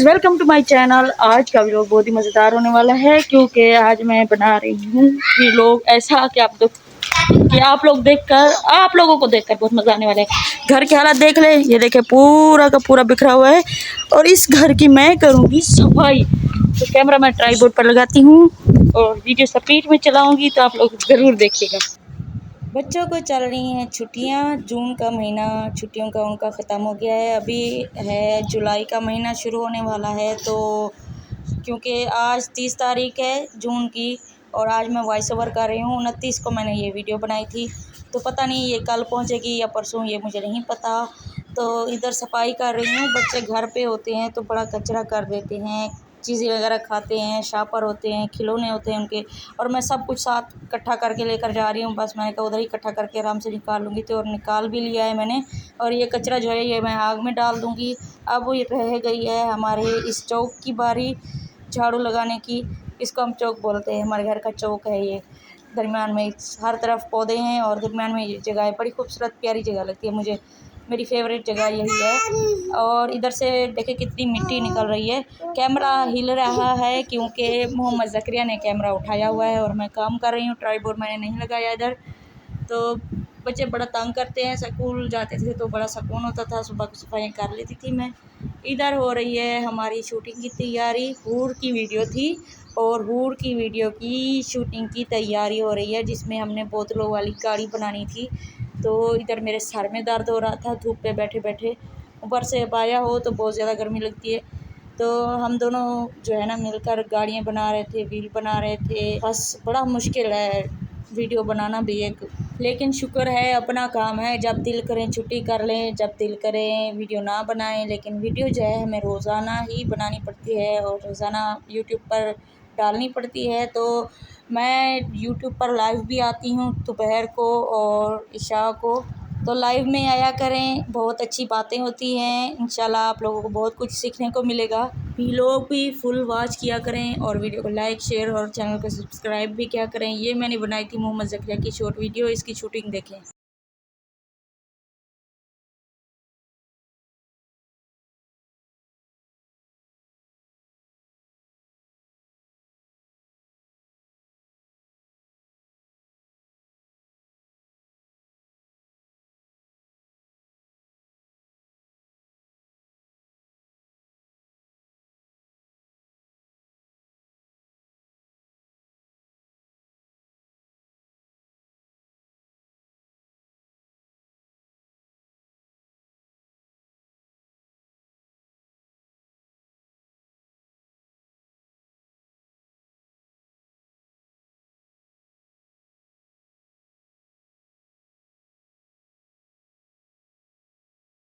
Guys, welcome to my channel. आज का vlog बहुत ही मज़ेदार होने वाला है क्योंकि आज मैं बना रही हूँ व्लॉग ऐसा कि आप लोगों को देखकर बहुत मज़ा आने वाला है। घर के हालात देख ले, ये देखे पूरा का पूरा बिखरा हुआ है और इस घर की मैं करूँगी सफाई। तो कैमरा मैं ट्राइपॉड पर लगाती हूँ और वीडियो स्पीड में चलाऊँगी, तो आप लोग ज़रूर देखिएगा। बच्चों को चल रही हैं छुट्टियां। जून का महीना छुट्टियों का उनका ख़त्म हो गया है। अभी है जुलाई का महीना शुरू होने वाला है। तो क्योंकि आज 30 तारीख है जून की और आज मैं वॉइस ओवर कर रही हूँ। 29 को मैंने ये वीडियो बनाई थी, तो पता नहीं ये कल पहुँचेगी या परसों, ये मुझे नहीं पता। तो इधर सफाई कर रही हूँ। बच्चे घर पे होते हैं तो बड़ा कचरा कर देते हैं, चीज़ें वगैरह खाते हैं, शापर होते हैं, खिलौने होते हैं उनके, और मैं सब कुछ साथ इकट्ठा करके लेकर जा रही हूँ। बस मैंने कहा उधर ही इकट्ठा करके आराम से निकाल लूँगी, तो और निकाल भी लिया है मैंने। और ये कचरा जो है ये मैं आग में डाल दूँगी। अब ये रह गई है हमारे इस चौक की बारी झाड़ू लगाने की। इसको हम चौक बोलते हैं, हमारे घर का चौक है ये। दरमियान में हर तरफ पौधे हैं और दरमियान में ये जगह है। बड़ी खूबसूरत प्यारी जगह लगती है मुझे, मेरी फेवरेट जगह यही है। और इधर से देखे कितनी मिट्टी निकल रही है। कैमरा हिल रहा है क्योंकि मोहम्मद ज़करिया ने कैमरा उठाया हुआ है और मैं काम कर रही हूँ। ट्राइपॉड मैंने नहीं लगाया इधर। तो बच्चे बड़ा तंग करते हैं। स्कूल जाते थे तो बड़ा सुकून होता था, सुबह की सफाई कर लेती थी मैं। इधर हो रही है हमारी शूटिंग की तैयारी। हूर की वीडियो थी और हूर की वीडियो की शूटिंग की तैयारी हो रही है, जिसमें हमने बोतलों वाली गाड़ी बनानी थी। तो इधर मेरे सर में दर्द हो रहा था धूप पे बैठे बैठे। ऊपर से पाया हो तो बहुत ज़्यादा गर्मी लगती है। तो हम दोनों जो है ना मिलकर गाड़ियाँ बना रहे थे, व्हील बना रहे थे। बस बड़ा मुश्किल है वीडियो बनाना भी एक, लेकिन शुक्र है अपना काम है। जब दिल करें छुट्टी कर लें, जब दिल करें वीडियो ना बनाएं। लेकिन वीडियो जो है हमें रोज़ाना ही बनानी पड़ती है और रोज़ाना यूट्यूब पर डालनी पड़ती है। तो मैं यूट्यूब पर लाइव भी आती हूँ दोपहर को और इशा को। तो लाइव में आया करें, बहुत अच्छी बातें होती हैं। इंशाल्लाह आप लोगों को बहुत कुछ सीखने को मिलेगा। लोग भी फुल वॉच किया करें और वीडियो को लाइक शेयर और चैनल को सब्सक्राइब भी किया करें। ये मैंने बनाई थी मोहम्मद ज़करिया की शॉर्ट वीडियो, इसकी शूटिंग देखें।